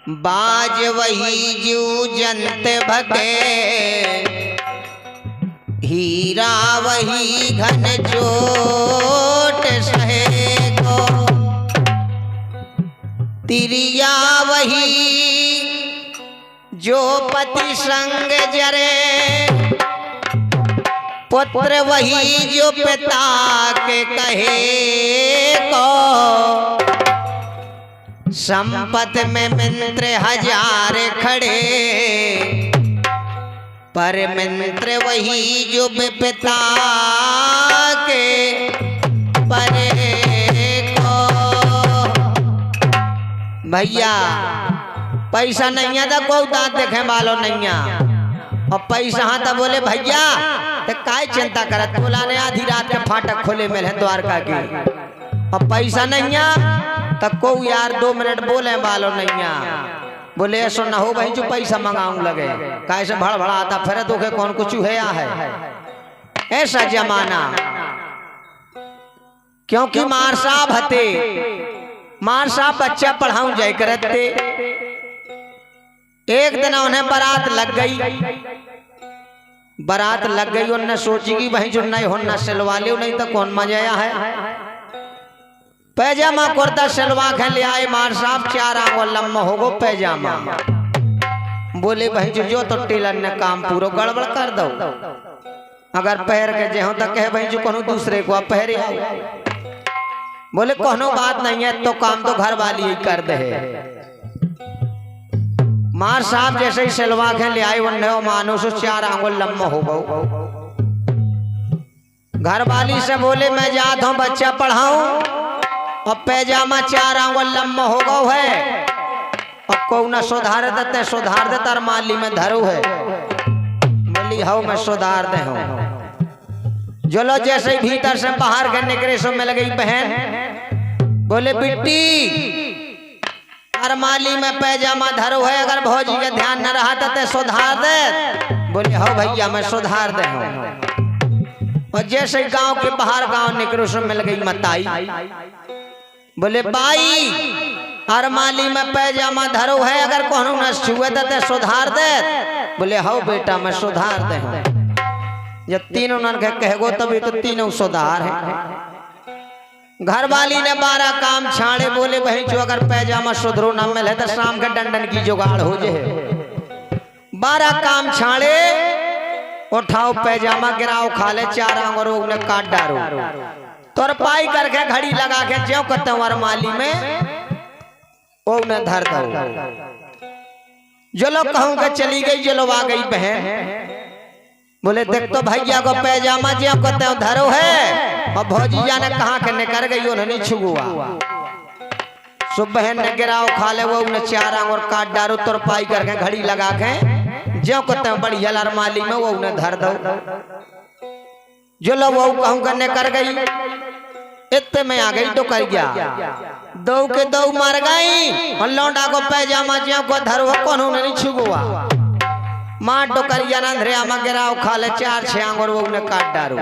बाज वही जीव जंत भगे, हीरा वही घन चोट सहे को, तिरिया वही जो पति संग जरे, पुत्र वही जो पिता के कहे को, संपत में मित्र हजार खड़े, पर मित्र वही जो पिता के परे को। भैया पैसा नहीं है तो कोई दांत देखे वालो नहीं है, और पैसा हाँ तो बोले भैया तो काय चिंता करत, बोला ने आधी रात के फाटक खोले मिले द्वारका के, और पैसा नहीं है तो को यार 2 मिनट बोले वालो नहीं है, बोले ऐसा ना हो भाई जो पैसा मंगाऊं लगे, कैसे भड़भड़ा आता फिर तो के कौन कुछ है ऐसा जमाना। क्योंकि मार साहब हते, मार साहब बच्चा पढ़ाऊं जाए करते, एक दिन उन्हें बारात लग गई, बारात लग गई, उन्हें सोची कि वही जो नहीं होना सिलवा ले, नहीं तो कौन मजा है। पैजामा कुर्ता सिलवा के ले आए मार साहब, 4 आंगुल लम्बा होगो पैजामा। बोले भाई जो तो टेलर ने काम पूरा गड़बड़ कर दो, अगर पहर के जे हो तो कहे भाई जो कोनो दूसरे को पहरे आओ। बोले कोनो बात नहीं है, तो काम तो घर वाली ही कर दे। मार साहब जैसे ही सिलवा के ले आए, उन्हें मानो सो 4 आंगुल लम्बा हो गो। घर वाली से बोले मैं जाता हूँ बच्चा पढ़ाऊं, और पैजामा 4 आंगुल लम्बा हो गो है, अब को न सुधार देते, सुधार दे तार माली में धरू है। बोली हाउ मैं सुधार दे हूँ। जो लो जैसे ही भीतर से बाहर के निकले सो मिल गई बहन, बोले बिट्टी तार माली में पैजामा धरू है, अगर भौजी के ध्यान न रहा तो सुधार दे। बोले हाउ भैया मैं सुधार दे हूँ। और जैसे गांव के बाहर गांव निकले सो मिल गई मताई, बोले बाई अरमाली में पैजामा धरो है, अगर कोनो न छुए तो सुधार दे। बोले हाउ बेटा मैं सुधार दे हूँ। जब तीनों नन के कहेगो तभी तो तीनों सुधार है। घर वाली ने 12 काम छाड़े, बोले भाई जो अगर पैजामा सुधरो न मिले तो शाम के डंडन की जुगाड़ हो जाए। 12 काम छाड़े, उठाओ पैजामा गिराओ खा ले, 4 आंगुरों ने काट डारो, तोर पाई करके घड़ी लगा के ज्यों करते हूँ माली में वो न धर दो। जो लोग कहूँगा चली गई, जो लोग आ गई बहन, बोले देख तो भैया को पैजामा ज्यों करते हूँ धरो है, और भौजी जाने कहाँ के निकल गई उन्होंने छुआ। सुबह बहन ने गिराओ खा ले, वो उन्हें 4 आंगुर काट डारो, तोर पाई करके घड़ी लगा के ज्यों करते हूँ बढ़िया लर माली में वो उन्हें धर दो। जो लोग वो कहूँगा निकल गई, इतने में आ गई तो कर गया, 2 के 2 मर गई, और लौंडा को पैजामा ज्यों को धरो कौन नहीं छुआ। मार डोकरिया नंधरिया में गिराओ खा ले, 4-6 आंगुर वो उन्हें काट डारो,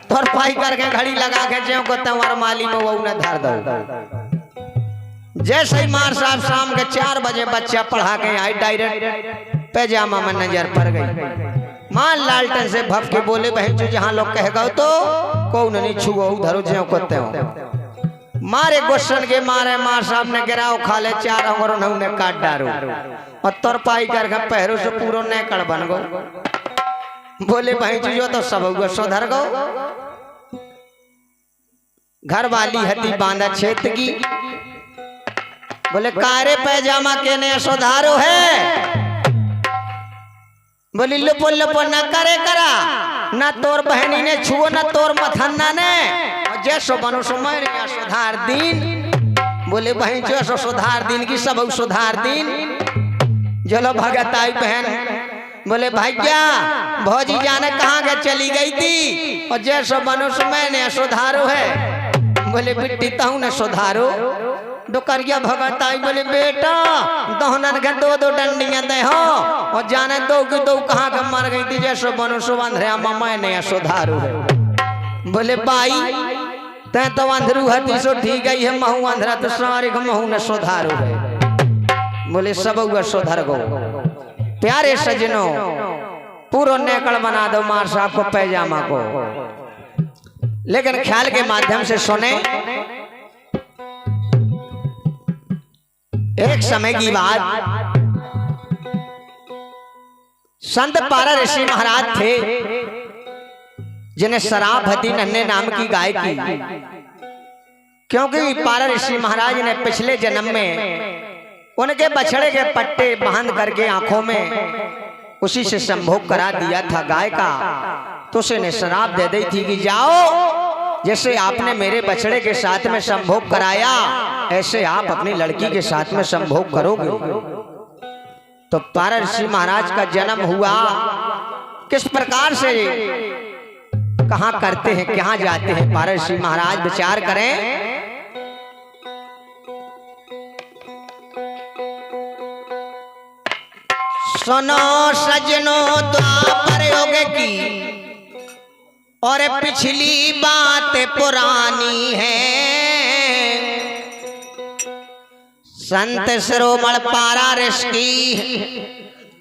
तोर पाई करके घड़ी लगा के ज्यों को तुम्हार माली में वो उन्हें धर दो। जैसे ही मार साहब शाम के 4 बजे बच्चा पढ़ा के आई, डायरेक्ट पैजामा में नजर पड़ गई। मां लालटन से भव के बोले बहन जो जहां लोग कह गए तो कौन नहीं छुओ धरो ज्यों करते हो। मारे गुस्सन के मारे मार साहब ने गिराओ खा ले, 4 आंगुरों ने काट डारो, और तोर पाई करके पहरो से पूरो नेकड़ बन गो। बोले भाई जो तो सब सुधर गो। घर वाली हती बांधा क्षेत्र की, बोले कारे पैजामा के ने सुधारो है। बोली लुपो लुपो न करे करा, न तोर बहनी ने छुओ न तोर मथन्ना ने, और जैसो बनो सो मैं सुधार दीन। बोले बहन जो सो सुधार दीन की सब सुधार दीन। चलो भगत आई बहन, बोले भैया भौजी जाने कहाँ के चली गई थी, और जैसो बनो सो मैंने सुधारो है। बोले बिट्टी तहु ने सुधारो। डोकरिया भगत आई, बोले बेटा दोहनन के 2-2 डंडियां दे हो, और जाने 2 की 2 कहाँ के मर गई थी, जैसो बनो सो अंधरिया मामा ने सुधारो है। बोले बाई तै तो अंधरू हती सो ठीक गई है, महू अंधरा तो सारे महू ने सुधारो है। बोले सब हुआ सुधर गो। प्यारे सजनों, पूरा नेकड़ बना दो मार साहब को पैजामा को, लेकिन ख्याल के माध्यम से सुने। एक समय की बात, संत पारा ऋषि महाराज थे जिन्हें शराबती नन्हे नाम की गाय की, क्योंकि पारा ऋषि महाराज ने पिछले जन्म में उनके बछड़े के पट्टे बांध करके आंखों में उसी से संभोग करा दिया था गाय का। तो उसे ने शराब दे दी थी कि जाओ, जैसे आपने मेरे बछड़े के साथ में संभोग कराया ऐसे आप अपनी लड़की के साथ में संभोग करोगे। तो पारा ऋषि महाराज का जन्म हुआ, किस प्रकार से, कहां करते हैं, कहां जाते हैं, पारा ऋषि महाराज विचार करें। सुनो सजनों द्वापर युग की और पिछली बात पुरानी है। संत शिरोमणि पारा ऋषि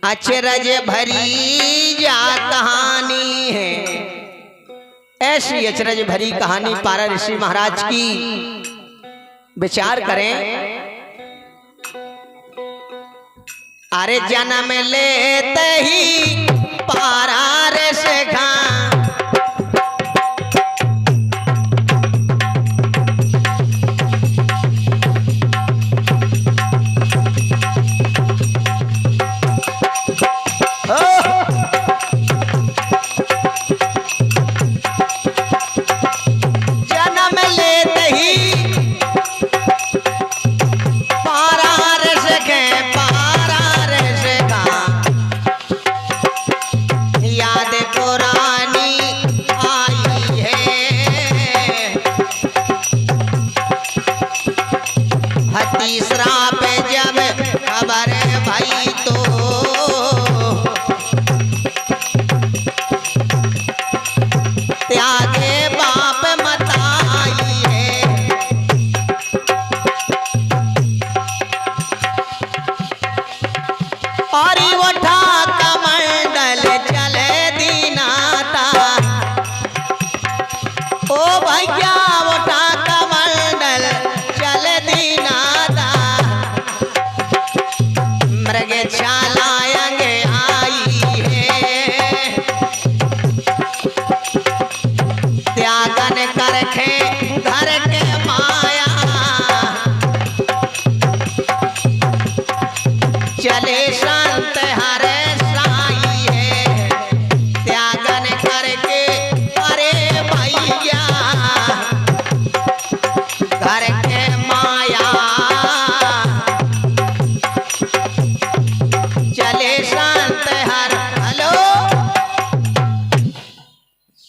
अचरज भरी जा कहानी है। ऐसी अचरज भरी कहानी पारा ऋषि महाराज की, विचार करें। अरे जन्म लेते ही पारा ऋषि का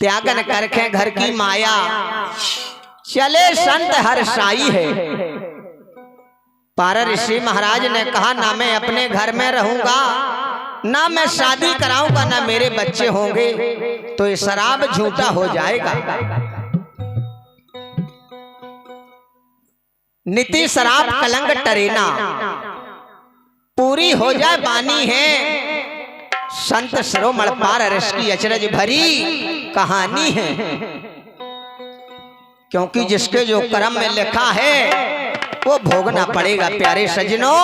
त्यागन करके घर की माया, चले संत हर साई है। पारा ऋषि महाराज ने कहा, ना मैं अपने घर में रहूंगा, ना मैं शादी कराऊंगा, ना मेरे बच्चे होंगे, तो ये शराब झूठा हो जाएगा। नीति शराब कलंक टरेना, पूरी हो जाए बानी है। संत शिरोमणि पारा ऋषि की अचरज भरी कहानी है, क्योंकि जिसके जो कर्म में लिखा है वो भोगना पड़ेगा। प्यारे सजनों,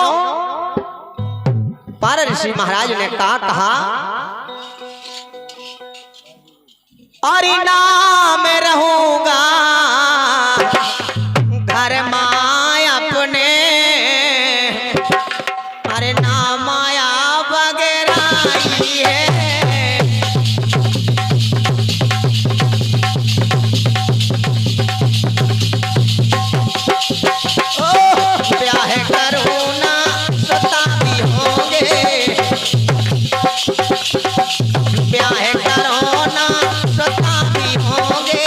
पारा ऋषि महाराज ने कहा और नाम रहूंगा घर माय अपने, अरे ना माया वगैरह ही है। ब्याह करूं ना सता भी होंगे, ब्याह करो ना सता भी होंगे,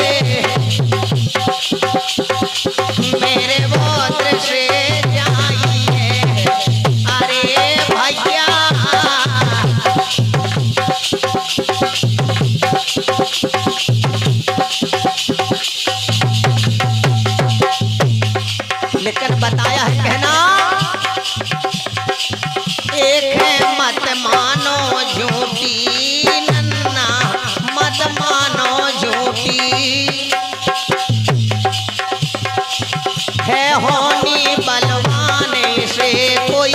होनी बलवान से कोई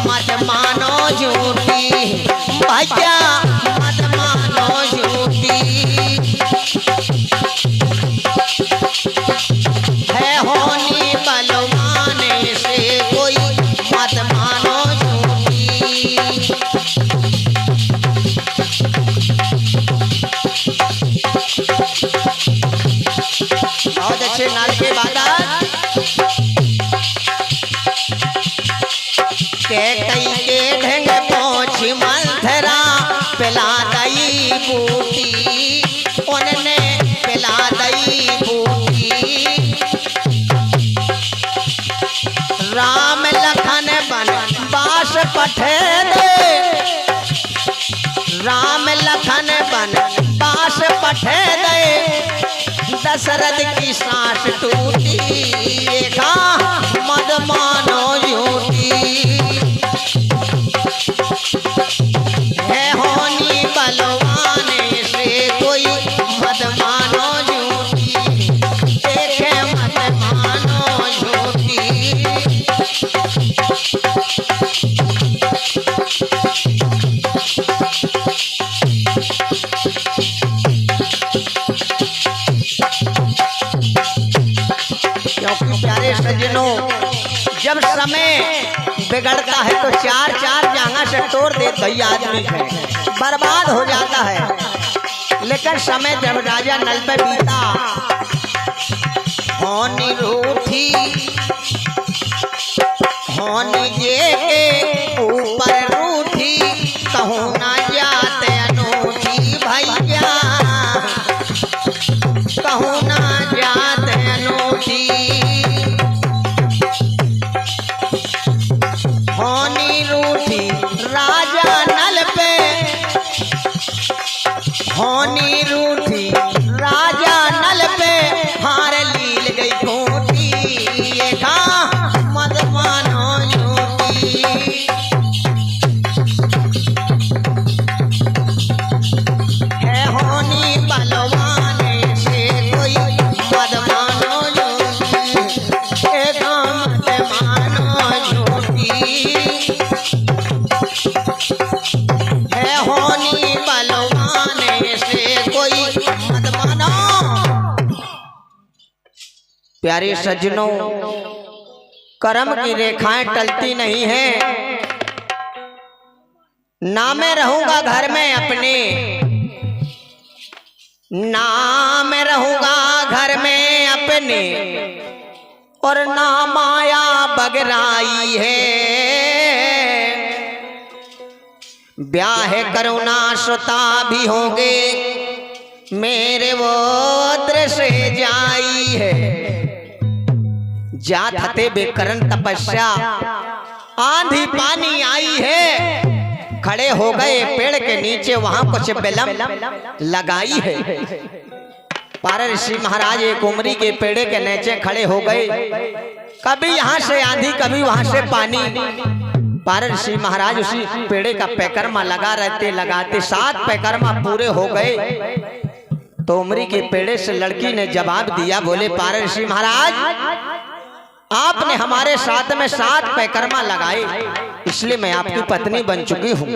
मत मानो झूठी भैया मत मानो झूठी है होनी बलवान से कोई मत मानो झूठी। बहुत अच्छे नाल के बात के कई के ढंग पहुंच मंथरा पिला दई बूटी उनने पिला दई बूटी राम लखन बन बास पठे दे राम लखन बन बास पठे दे दशरथ की सांस टूटी देखा मद मानो झूठी है होनी बलवान से कोई मत मानो झूठी देखे मत मानो झूठी। क्योंकि प्यारे सज्जनों जब समय बिगड़ता है तो चार चार जगह से तोड़ देता ही आदमी है बर्बाद हो जाता है। लेकिन समय जब राजा नल पे बीता होनी रूठी होनी जे के ऊपर रूठी कहूँ ना जाते अनूठी भैया कहूँ ना जाते अनूठी होनी रूठी राजा नल पे होनी रूठी राजा नल पे हार लील गई खूंटी ये कहा मत मानो झूठी है होनी बलवान से कोई मत मानो झूठी एक मत मानो झूठी है होनी बलवान से कोई मत मानो। प्यारे सज्जनों कर्म की रेखाएं टलती नहीं है ना मैं रहूंगा घर में अपने ना मैं रहूंगा घर में अपने और ना माया बगराई है ब्याह करुणा सुता भी होंगे मेरे वो दृश्य जाई है जात हते बेकरन तपस्या आंधी पानी आई है खड़े हो गए पेड़ के नीचे वहां कुछ बेलम लगाई है पारा ऋषि महाराज एक उमरी के पेड़ के नीचे खड़े हो गए कभी यहाँ से आंधी कभी वहां से पानी पारा ऋषि महाराज उसी पेड़ का पैकर्मा लगा रहते लगाते 7 पैकर्मा पूरे हो गए तो उमरी के पेड़े से लड़की ने जवाब दिया बोले पारा ऋषि महाराज आपने हमारे साथ में 7 पैकर्मा लगाए इसलिए मैं आपकी पत्नी बन चुकी हूं।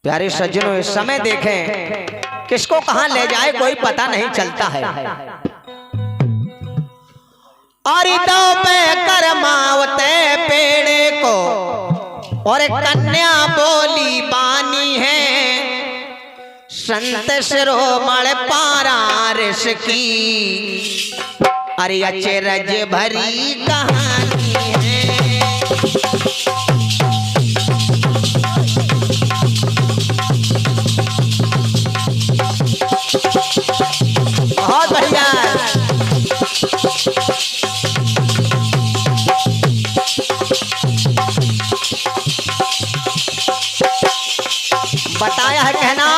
प्यारे सज्जनों इस समय देखें किसको कहां ले जाए कोई पता नहीं चलता है और दो पैकर्मावते पेड़े को और कन्या बोली बानी है संत शिरोमणि पारारिस की अरे अचरज भरी कहानी है बहुत बढ़िया बताया है कहना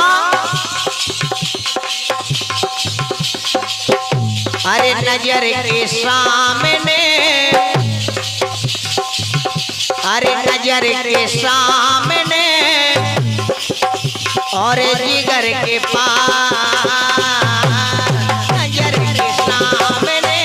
अरे नजर के सामने अरे नजर के सामने और जिगर के पास नजर के सामने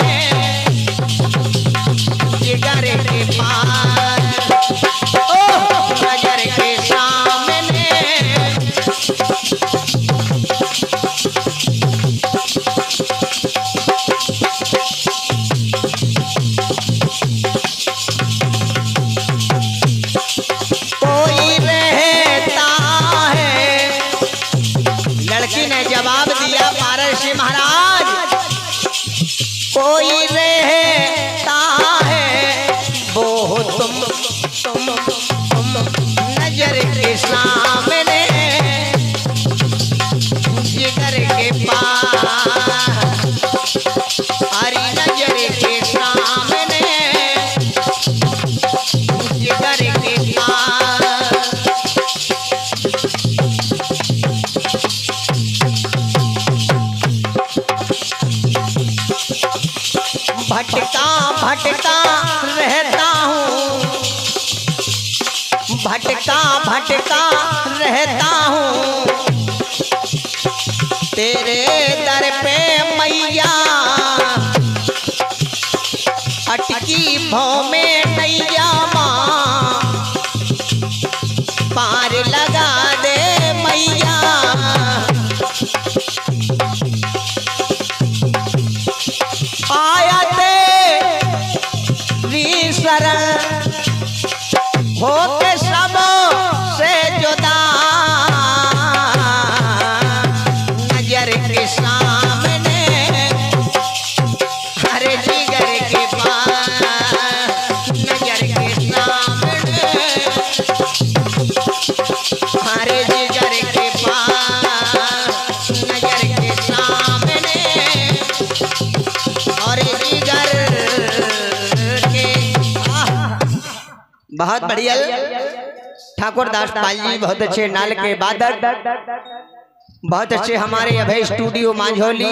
भटका रहता हूँ, भटका भटका रहता हूँ तेरे दर पे मैया, अटकी भौं में नैया माँ, पार लगा दे मैया। आया तेरी शरण होके सब से जुदा, नजर के सामने हरे जिगर के पास, नजर के सामने हरे जिगर के पास, नजर के सामने और जिगर के। बहुत बढ़िया ठाकुर दास पाल जी, बहुत अच्छे नाल के वादक, बहुत अच्छे हमारे अभय स्टूडियो मांझोली।